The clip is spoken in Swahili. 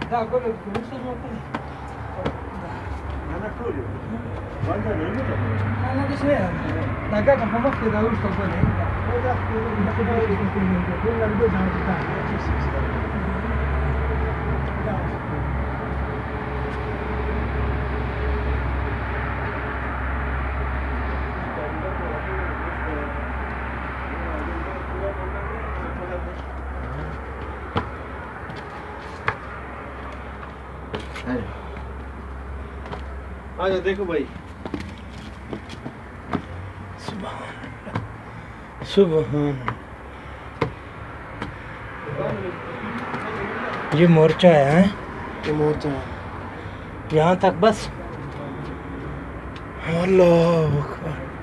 Da, acolo, nu să mă pune. Anatoliu. Banda nu e Ma che c'è? La gata fa parte da questo qua, ne? Da, quella di due sono आ जाओ देखो भाई। सुबह ये मोर्चा है, ये मोर्चा यहाँ तक बस। अल्लाह अकबर।